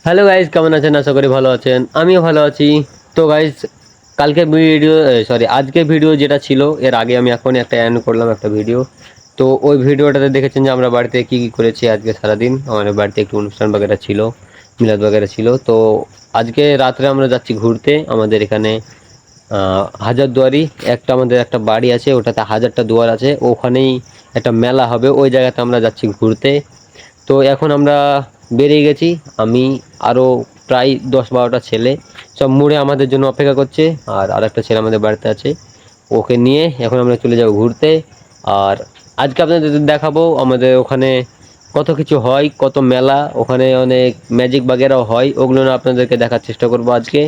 Hello guys, কেমন আছেন? আশা করি ভালো আছেন, আমিও ভালো আছি। তো গাইজ, কালকে ভিডিও সরি আজকে ভিডিও যেটা ছিল, এর আগে আমি এখন একটা অ্যাড করলাম একটা ভিডিও। তো ওই ভিডিওটাতে দেখেছেন যে আমরা বাড়িতে কী কী করেছি আজকে সারাদিন। আমাদের বাড়িতে একটু অনুষ্ঠান বাগেরা ছিল, মিলাদ বাগেরা ছিল। তো আজকে রাত্রে আমরা যাচ্ছি ঘুরতে। আমাদের এখানে হাজারদুয়ারি একটা আমাদের একটা বাড়ি আছে, ওটাতে 1000টা দুয়ার আছে, ওখানেই একটা মেলা হবে, ওই জায়গাতে আমরা যাচ্ছি ঘুরতে। তো এখন আমরা বেরিয়ে গেছি। আমি আরও প্রায় 10-12টা ছেলে সব মোড়ে আমাদের জন্য অপেক্ষা করছে। আর আরেকটা ছেলে আমাদের বাড়িতে আছে, ওকে নিয়ে এখন আমরা চলে যাব ঘুরতে। আর আজকে আপনাদের দেখাবো আমাদের ওখানে কত কিছু হয়, কত মেলা, ওখানে অনেক ম্যাজিক বাগেরাও হয়, ওগুলো না আপনাদেরকে দেখার চেষ্টা করব আজকে।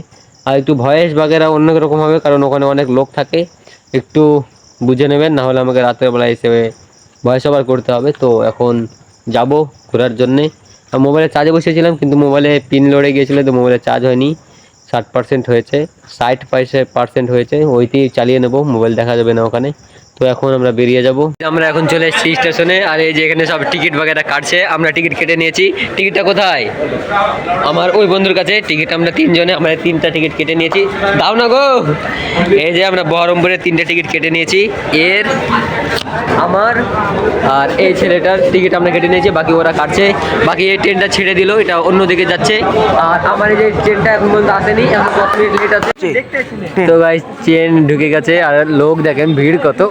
আর একটু ভয়েস বাগেরা অন্য রকম হবে, কারণ ওখানে অনেক লোক থাকে, একটু বুঝে নেবেন, না হলে আমাকে রাত্রেবেলা এসে ভয়েস ওভার করতে হবে। তো এখন যাব ঘোরার জন্যে। মোবাইলে চার্জে বসিয়েছিলাম, কিন্তু মোবাইলে পিন লড়ে গিয়েছিলো, তো মোবাইলে চার্জ হয়নি। 60% হয়েছে, 60% হয়েছে, ওইতেই চালিয়ে নেব, মোবাইল দেখা যাবে না ওখানে। তো এখন আমরা বেরিয়ে যাব। আমরা এখন চলে এসেছি স্টেশনে, আর এই যে এখানে সব টিকিট বাগেরা কাটছে, আমরা টিকিট কেটে নিয়েছি। টিকিটটা কোথায়? আমার ওই বন্ধুর কাছে। টিকিট আমরা 3 জনে, আমরা 3টা টিকিট কেটে নিয়েছি। দাও না গো। এই যে আমরা বহরমপুরের 3টে টিকিট কেটে নিয়েছি, এর, আমার আর এই ছেলেটার টিকিট আমরা কেটে নিয়েছি, বাকি ওরা কাটছে। বাকি এই ট্রেনটা ছেড়ে দিল, এটা অন্যদিকে যাচ্ছে। আর আমার এই যে ট্রেনটা এখন পর্যন্ত আসেনি, এখন 10 মিনিট লেট আছে। তো গাইস, ট্রেন ঢুকে গেছে, আর লোক দেখেন ভিড় কত।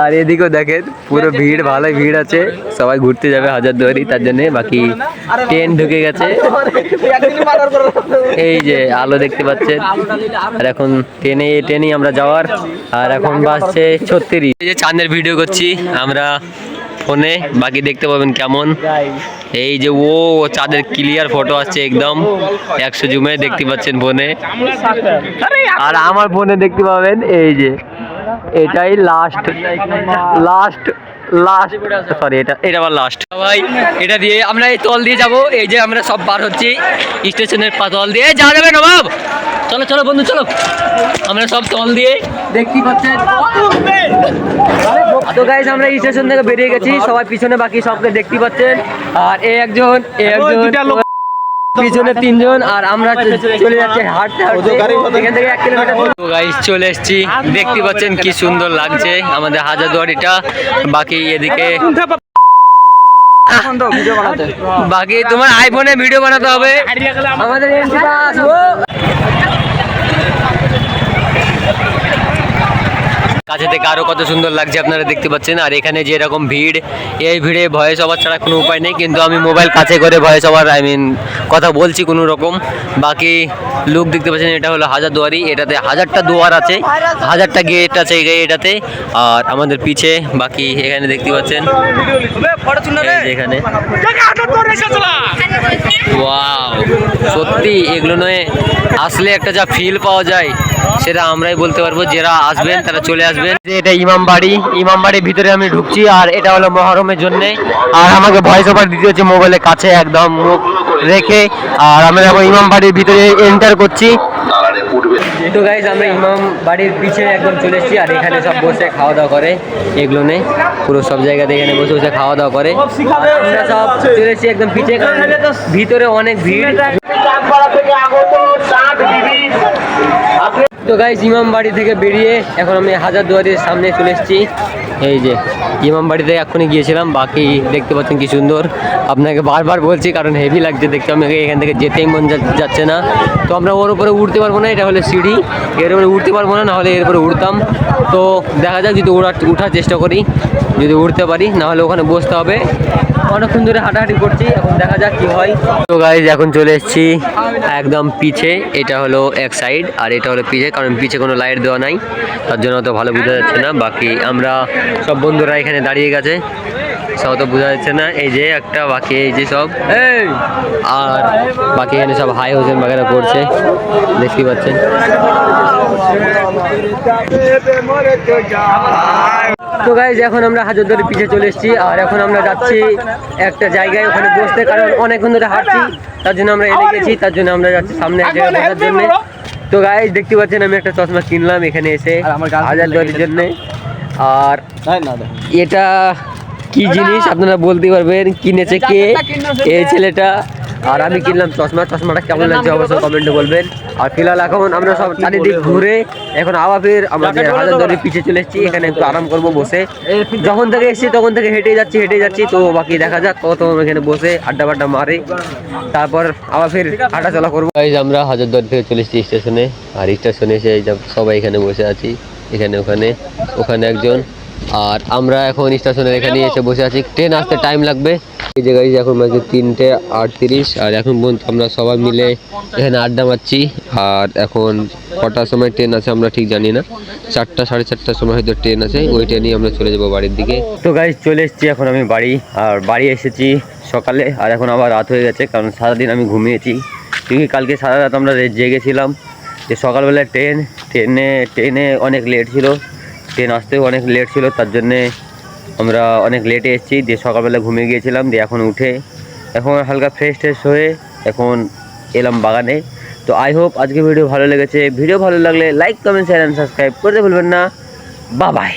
আর এদিকেও দেখেন পুরো ভিড়, ভালোই ভিড় আছে, সবাই ঘুরতে যাবে হাজারদুয়ারি, তার জন্যে। বাকি ট্রেন ঢুকে গেছে, এই যে আলো দেখতে পাচ্ছেন। আর এখন ট্রেনেই আমরা যাওয়ার। আর এখন বাসছে 36। এই যে চাঁদের ভিডিও করছি আমরা ফোনে, বাকি দেখতে পাবেন কেমন। এই যে ও চাঁদের ক্লিয়ার ফটো আসছে একদম 100 জুমে, দেখতে পাচ্ছেন ফোনে। আর আমার ফোনে দেখতে পাবেন এই যে এটাই লাস্ট লাস্ট লাস্ট সরি এটা আবার লাস্ট ভাই। এটা দিয়ে আমরা এই তল দিয়ে যাব। এই যে আমরা সব পার হচ্ছি স্টেশনের তল দিয়ে, যাওয়া যাবে নবাব। চলো চলো বন্ধু চলো, আমরা সব তল দিয়ে দেখতে পাচ্ছেন। তো গাইস, আমরা স্টেশন থেকে বেরিয়ে গেছি, সবাই পিছনে, বাকি সবকে দেখতে পাচ্ছেন। আর একজন পিছনে 3 জন, আর আমরা চলে যাচ্ছি হাঁটতে হাঁটতে এখান থেকে 1 কিলোমিটার। তো গাইস, চলে এসেছি, দেখতে পাচ্ছেন কি সুন্দর লাগছে আমাদের হাজারদুয়ারিটা। বাকি এদিকে বাকি তোমার আইফোনে ভিডিও বানাতে হবে আমাদের। কাছে থেকে আরো কত সুন্দর লাগছে আপনারা দেখতে পাচ্ছেন। আর এখানে যে এরকম ভিড়, এই ভিড়ে ভয়েস ওভার ছাড়া কোনো উপায় নেই, কিন্তু আমি মোবাইল কাছে করে ভয়েস ওভার কথা বলছি কোনো রকম। বাকি লুক দেখতে পাচ্ছেন, এটা হলো হাজারদুয়ারি, এটাতে 1000টা দুয়ার আছে, 1000টা গেট আছে এটাতে। আর আমাদের পিছে বাকি এখানে দেখতে পাচ্ছেন, এখানে ওয়াও, সত্যি এগুলো নয় আসলে একটা যা ফিল পাওয়া যায়, সেটা আমরাই বলতে পারবো, যারা আসবেন তারা চলে আসবেন। এটা ইমামবাড়ির ভিতরে আমি ঢুকছি, আর এটা হলো মহরমের জন্য। আর আমাকে ভয়েস ওভার দিতে হচ্ছে মোবাইলের কাছে একদম মুখ রেখে। আর আমরা এখন ইমামবাড়ির ভিতরে এন্টার করছি। তো গাইজ, আমরা ইমামবাড়ির পিছনে একদম চলে এসেছি, আর এখানে সব বসে খাওয়া দাওয়া করে, এগুলো নেই পুরো সব জায়গাতে এখানে বসে বসে খাওয়া দাওয়া করে। আমরা সব চলে এসেছি একদম পিছিয়ে, কারণ ভিতরে অনেক ভিড়। তো গাইস, ইমামবাড়ি থেকে বেরিয়ে এখন আমি হাজারদুয়ারির সামনে চলে এসেছি। এই যে ইমামবাড়িতে এখনই গিয়েছিলাম, বাকি দেখতে পাচ্ছেন কি সুন্দর। আপনাকে বারবার বলছি, কারণ হেভি লাগছে দেখতে, আমাকে এখান থেকে যেতেই মন যাচ্ছে না। তো আমরা ওর উপরে উঠতে পারবো না, এটা হলে সিঁড়ি, এর উপরে উঠতে পারবো না, নাহলে এর উপরে উঠতাম। তো দেখা যাক, যদি উঠার চেষ্টা করি, যদি উঠতে পারি, নাহলে ওখানে বসতে হবে। অনেকক্ষণ ধরে হাঁটাহাঁটি করছি, এখন দেখা যাক কি হয়। তো গাইজ, এখন চলে এসেছি একদম পিছে, এটা হলো এক সাইড, আর এটা হলো পিছে, কারণ পিছে কোনো লাইট দেওয়া নাই, তার জন্য অত ভালো বোঝা যাচ্ছে না। বাকি আমরা সব বন্ধুরা এখানে দাঁড়িয়ে গেছে, সব তো বোঝা যাচ্ছে না। এই যে একটা, বাকি এই যে সব, আর বাকি এখানে সব হাই হোসেন বাগেরা করছে, দেখতে পাচ্ছেন। তো গাইজ, এখন আমরা হাজারদুয়ারির পিছে চলে এসেছি, আর এখন আমরা যাচ্ছি একটা জায়গায় ওখানে বসতে, কারণ অনেকক্ষণ ধরে হাঁটছি, তার জন্য আমরা এনে গেছি, তার জন্য আমরা যাচ্ছি সামনে এক জায়গায় বসার জন্য। তো গাইজ, দেখতে পাচ্ছেন আমি একটা চশমা কিনলাম এখানে এসে হাজারদুয়ারির জন্য। আর এটা কি জিনিস আপনারা বলতে পারবেন, কিনেছে কে? এই ছেলেটা আর আমি কিনলাম চশমাটা কেমন লাগছে অবশ্যই কমেন্টে বলবেন। আর ফিলহাল এখন আমরা সব চারিদিক ঘুরে এখন আবার ফের আমাদের হাজারদুয়ারির পিছে চলে এসেছি। এখানে একটু আরাম করবো বসে, যখন থেকে এসেছি তখন থেকে হেঁটে যাচ্ছি। তো বাকি দেখা যাক কত এখানে বসে আড্ডা মারে, তারপর আবার ফের হাঁটা চলা করবো। আমরা হাজারদুয়ারি থেকে চলে এসেছি স্টেশনে, আর স্টেশনে এসে সবাই এখানে বসে আছি, এখানে ওখানে একজন। আর আমরা এখন স্টেশনের এখানে এসে বসে আছি, ট্রেন আসতে টাইম লাগবে। এই জায়গায় এখন বাজে 3:38, আর এখন পর্যন্ত আমরা সবাই মিলে এখানে আড্ডা মারছি। আর এখন কটার সময় ট্রেন আছে আমরা ঠিক জানি না, 4টা 4:30টার সময় হয়তো ট্রেন আছে, ওই ট্রেনেই আমরা চলে যাবো বাড়ির দিকে। তো গাইজ চলে এসেছি এখন আমি বাড়ি, আর বাড়ি এসেছি সকালে, আর এখন আবার রাত হয়ে গেছে, কারণ সারাদিন আমি ঘুমিয়েছি। কিন্তু কালকে সারা রাত আমরা জেগেছিলাম, যে সকালবেলা ট্রেনে অনেক লেট ছিল, ট্রেন আসতেও অনেক লেট ছিল, তার জন্যে আমরা অনেক লেটে এসেছি। দিয়ে সকালবেলা ঘুমিয়ে গিয়েছিলাম, দিয়ে এখন উঠে এখন হালকা ফ্রেশ হয়ে এখন এলাম বাগানে। তো আই হোপ আজকে ভিডিও ভালো লেগেছে। ভিডিও ভালো লাগলে like comment share and subscribe করতে ভুলবেন না। Bye bye.